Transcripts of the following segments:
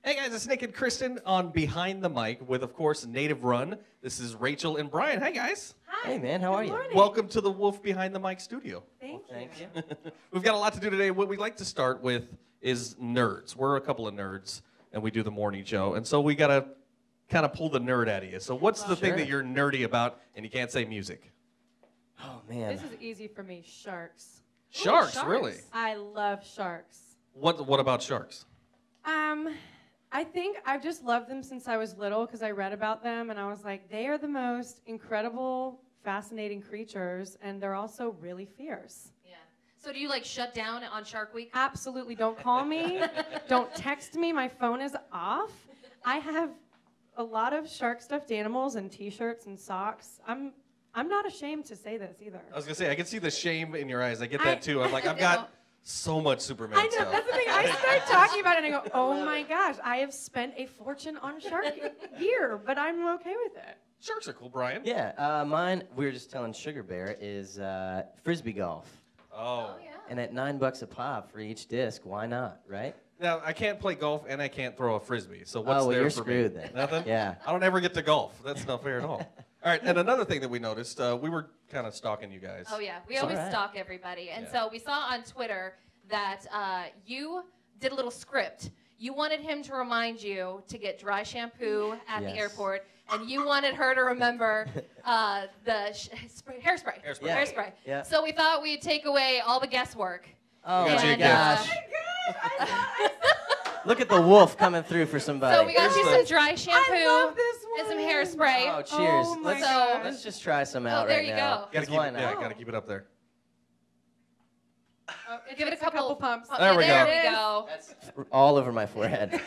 Hey guys, it's Nick and Kristen on Behind the Mic with, of course, Native Run. This is Rachel and Brian. Hey guys. Hi. Hey man, how are you? Morning. Welcome to the Wolf Behind the Mic studio. Thank you. We've got a lot to do today. What we'd like to start with is nerds. We're a couple of nerds, and we do the morning show. And so we got to kind of pull the nerd out of you. So what's the thing Sure. that you're nerdy about and you can't say music? Oh man. This is easy for me. Sharks. Sharks, really? I love sharks. What about sharks? I think I've just loved them since I was little because I read about them and I was like, they are the most incredible, fascinating creatures, and they're also really fierce. Yeah. So do you like shut down on Shark Week? Absolutely. Don't call me. Don't text me. My phone is off. I have a lot of shark stuffed animals and T-shirts and socks. I'm not ashamed to say this either. I was going to say, I can see the shame in your eyes. I get that too. I'm like, I've got so much Superman I know, stuff. that's the thing. I start talking about it and I go, oh my gosh, I have spent a fortune on shark gear, but I'm okay with it. Sharks are cool, Brian. Yeah, mine, we were just telling Sugar Bear, is Frisbee golf. Oh. Yeah. And at $9 a pop for each disc, why not, right? Now, I can't play golf and I can't throw a Frisbee. So what's well, there you're for screwed me? then. Nothing? Yeah. I don't ever get to golf. That's not fair at all. All right, and another thing that we noticed, we were kind of stalking you guys. Oh yeah. We It's always all right. stalk everybody, and Yeah. so we saw on Twitter that you did a little script. You wanted him to remind you to get dry shampoo at the Yes. airport, and you wanted her to remember the hairspray. Hairspray. Yeah. Hairspray. Yeah. So we thought we'd take away all the guesswork. Oh We got you a my gift. gosh. Look at the wolf coming through for somebody. So we got you Here's some the- dry I shampoo love this one. and some hairspray. Oh, cheers. Oh my let's, gosh. let's just try some out there right you now. go. Gotta 'Cause keep why it, not? yeah, gotta keep it up there. Give it a Just a couple couple pumps. There we There go. we go. That's all over my forehead.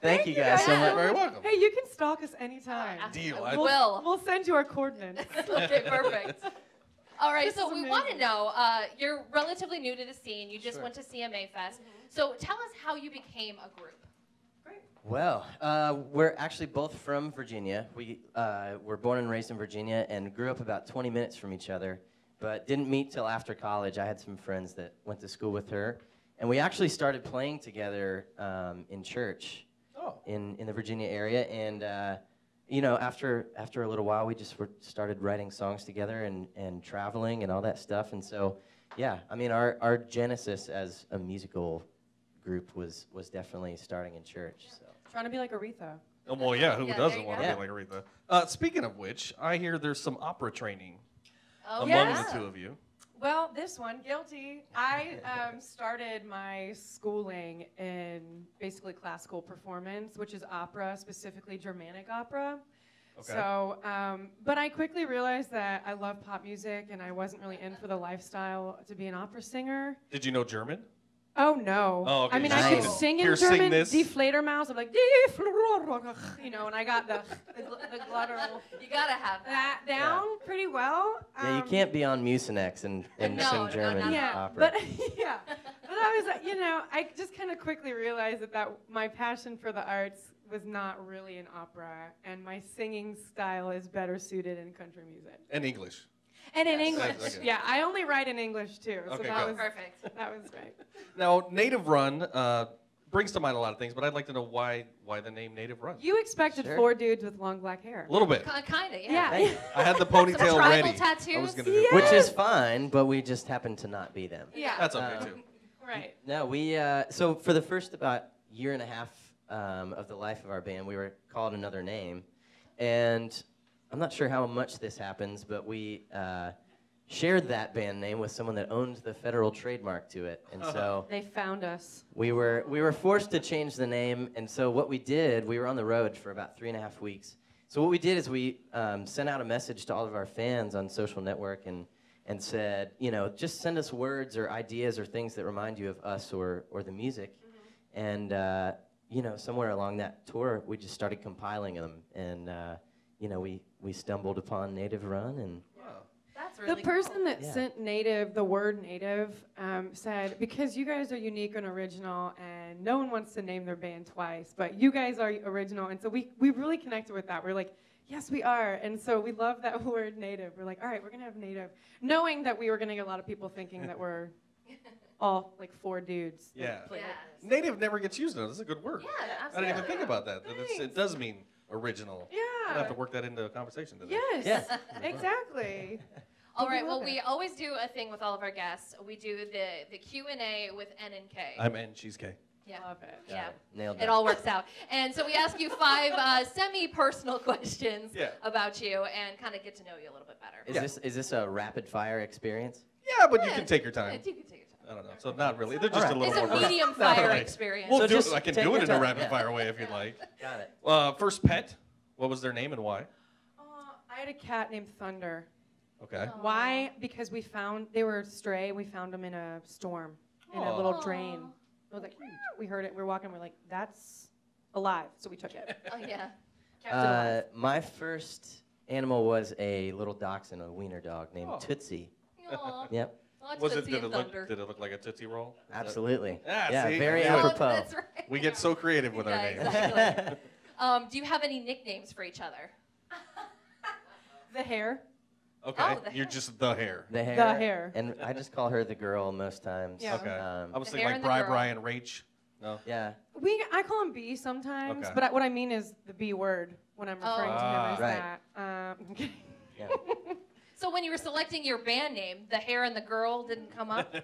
Thank you guys so You're much. very welcome. Hey, you can stalk us anytime. Deal. I I- will. We'll send you our coordinates. Okay, perfect. All right, This so is we amazing. want to know, you're relatively new to the scene. You just Sure. went to CMA Fest. So tell us how you became a group. Well, we're actually both from Virginia. We were born and raised in Virginia and grew up about 20 minutes from each other, but didn't meet till after college. I had some friends that went to school with her, and we actually started playing together in church Oh. in the Virginia area. And you know, after a little while, we just started writing songs together and traveling and all that stuff. And so, yeah, I mean, our genesis as a musical group was definitely starting in church. So. Trying to be like Aretha. Oh, well, yeah, who Yeah, doesn't there you want to go. be like Aretha? Speaking of which, I hear there's some opera training Oh, among yeah. the two of you. Well, this one, guilty. I started my schooling in basically classical performance, which is opera, specifically Germanic opera. Okay. So, but I quickly realized that I love pop music and I wasn't really in for the lifestyle to be an opera singer. Did you know German? Oh no! Oh, okay. I mean, Nice. I could sing in Here, sing German. this. Die Fledermaus. I'm like, you know, and I got the glottal You gotta have that. that down pretty well. Yeah, you can't be on Mucinex and No, sing no, German no. Yeah, opera. but yeah, but I was, you know, I just kind of quickly realized that my passion for the arts was not really in opera, and my singing style is better suited in country music. And English. And in Yes. English, Okay. yeah, I only write in English too, so Okay, that good. was Perfect. that was great. Now, Native Run brings to mind a lot of things, but I'd like to know why the name Native Run. You expected Sure. 4 dudes with long black hair. A little bit. Kinda, yeah. Yeah. Thank you. I had the Some ponytail tribal ready. I tattoos? was gonna do Yeah. Which is fine, but we just happen to not be them. Yeah, That's okay Uh, too. right. No, we so for the first about year and a half of the life of our band, we were called another name, and I'm not sure how much this happens, but we shared that band name with someone that owned the federal trademark to it, and so They found us. we were forced to change the name. And so what we did, we were on the road for about 3.5 weeks. So what we did is we sent out a message to all of our fans on social network and said, you know, just send us words or ideas or things that remind you of us or the music. And, you know, somewhere along that tour, we just started compiling them. And, you know, we stumbled upon Native Run. And Wow. That's really The person that Yeah. sent native, the word native, said, because you guys are unique and original, and no one wants to name their band twice, but you guys are original. And so we really connected with that. We're like, yes, we are. And so we love that word native. We're like, all right, we're going to have native, knowing that we were going to get a lot of people thinking that we're all like 4 dudes. that Yeah. played Yes. with us. Native never gets used though. That's a good word. Yeah, I didn't absolutely. even think about that. It does mean original. I have to Yeah. work that into a conversation today. Yes. Yeah. Exactly. All We right. Well, love we it. always do a thing with all of our guests. We do the Q&A with N and K. I'm N cheesecake. Yeah. Love it. Got Yeah. it. Nailed it. It all works out. And so we ask you 5 semi-personal questions Yeah. about you and kind of get to know you a little bit better. Is this a rapid fire experience? Yeah, but you Yeah, can take your Yeah, time. you can take your time. I don't know. So not really. They're just All a right. little It's a more. medium fire Right. experience. We'll So do. just I can take do your it in a time. rapid Yeah. fire way if you'd like. Got it. First pet. What was their name and why? I had a cat named Thunder. Okay. Oh. Why? Because they were stray. We found them in a storm, in a Aw. little drain. It was like, we heard it. We were walking. We're like, that's alive. So we took it. Oh, yeah. Kept it alive. My first animal was a little dachshund, a wiener dog named Oh. Tootsie. Aw. Yep, Lots Was of it? Tootsie Did it and look? Thunder. Did it look like a Tootsie Roll? Is that- absolutely. Ah, Yeah, see? very I knew it. Oh, apropos. that's right. We get so creative with our Yeah, names. exactly. Do you have any nicknames for each other? The hair. Okay. Oh, the You're hair. just the hair. The hair. The hair. And I just call her the girl most times. Yeah. Okay. I was The thinking hair like and the Bri, girl. Brian, Rach. No. Yeah. I call him B sometimes, Okay. but what I mean is the B word when I'm referring to him Ah. as Right. that. Yeah. So when you were selecting your band name, the hair and the girl didn't come up?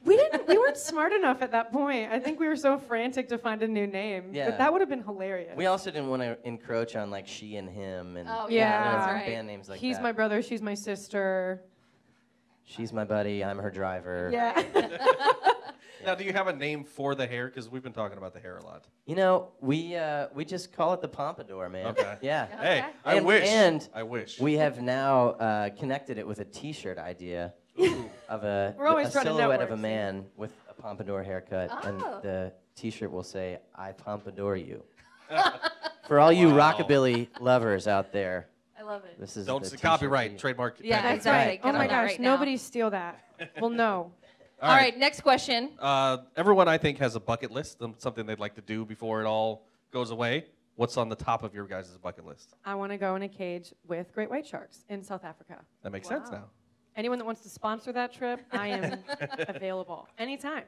We weren't smart enough at that point. I think we were so frantic to find a new name. Yeah. But that would have been hilarious. We also didn't want to encroach on like she and him and Oh, yeah, you know, that's right. band names like He's that. my brother, she's my sister. She's my buddy. I'm her driver. Yeah. Now, do you have a name for the hair? Because we've been talking about the hair a lot. You know, we just call it the pompadour, man. Okay. Yeah. Hey, Okay. I And- wish. and I wish. We have now connected it with a T-shirt idea of We're always a trying to silhouette of network, a see? man with a pompadour haircut, and Oh. the T-shirt will say "I pompadour you." For all you Wow. rockabilly lovers out there, I love it. this is Don't the say t-shirt copyright, for you. trademark. Yeah, patent. That's exactly. right. Get Oh my on that gosh, right now. nobody steal that. Well, no. All right, next question. Everyone, I think, has a bucket list, something they'd like to do before it all goes away. What's on the top of your guys' bucket list? I want to go in a cage with great white sharks in South Africa. That makes sense Wow. now. Anyone that wants to sponsor that trip, I am available anytime.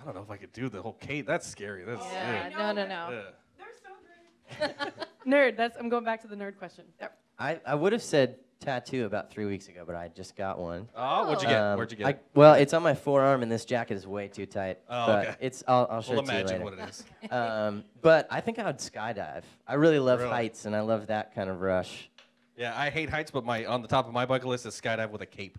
I don't know if I could do the whole Kate. That's scary. That's Yeah, ugh. no. Ugh. They're so great. Nerd. I'm going back to the nerd question. There. I would have said tattoo about 3 weeks ago, but I just got one. Oh, what'd you get? Where'd you get it? Well, it's on my forearm, and this jacket is way too tight. Oh, but okay. it's I'll show We'll it to you imagine later. what it is. But I think I would skydive. I really love Really? heights, and I love that kind of rush. Yeah, I hate heights, but on the top of my bucket list is skydive with a cape.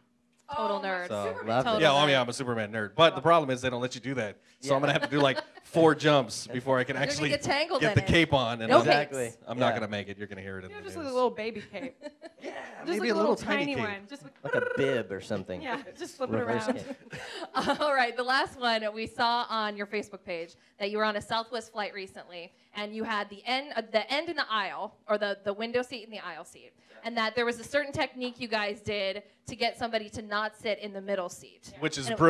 Total nerd. So- Love Total it. Yeah, well, I mean, nerd. I'm a Superman nerd, but the problem is they don't let you do that. So Yeah. I'm gonna have to do like 4 jumps before I can You're gonna actually get tangled get in the it. cape on. And No I'm, capes. Exactly. I'm not Yeah. gonna make it. You're gonna hear it in Yeah, the just news. a little baby cape. Yeah, Just maybe like a little tiny cape. one. Just Like a bib or something. yeah, just flip it Reverse around. cape. All right, the last one we saw on your Facebook page that you were on a Southwest flight recently, and you had the end in the aisle, or the window seat in the aisle seat, and that there was a certain technique you guys did to get somebody to not sit in the middle seat, Which is And it-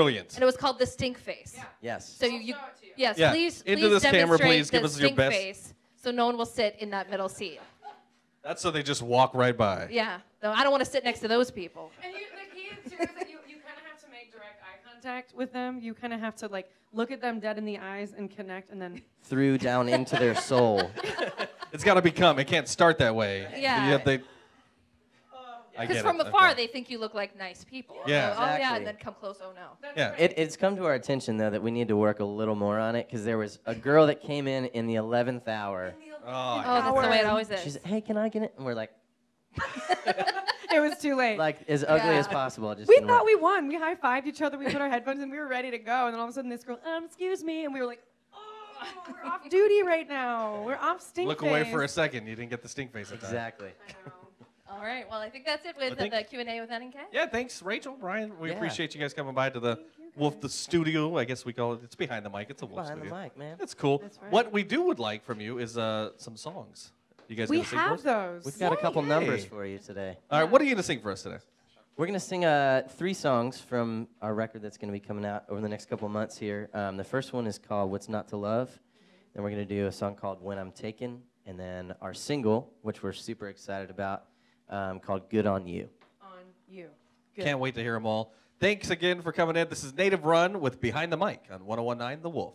look at them dead in the eyes and connect, and then Through down into their soul. It's got to become. It can't start that way. Yeah. You have to- I because get from it. afar Okay. they think you look like nice people. Yeah. Oh yeah, Exactly. and then come close. Oh no. Yeah. It's come to our attention though that we need to work a little more on it because there was a girl that came in the 11th hour. Oh, Oh, that's the way it always She is. said, "Hey, can I get it?" And we're like it was too late. as ugly Yeah. as possible. Just we didn't thought work. we won. We high-fived each other. We put our headphones and we were ready to go. And then all of a sudden, this girl, excuse me, and we were like, oh, we're off duty right now. We're off stink Look away face. for a second. You didn't get the stink face. At that. Exactly. I know. All right. Well, I think that's it with I think- the Q&A with N and K. Yeah, thanks, Rachel, Brian. We Yeah. appreciate you guys coming by to the the studio. I guess we call it. It's behind the mic. It's a Wolf Behind the studio. mic, man. That's cool. That's right. What we would like from you is some songs. You guys We gonna sing for have us? those. We've got a couple Yay. numbers for you today. All right, what are you gonna sing for us today? We're going to sing 3 songs from our record that's going to be coming out over the next couple of months here. The first one is called What's Not to Love. Then we're going to do a song called When I'm Taken. And then our single, which we're super excited about, called Good on You. On you. Good. Can't wait to hear them all. Thanks again for coming in. This is Native Run with Behind the Mic on 1019 The Wolf.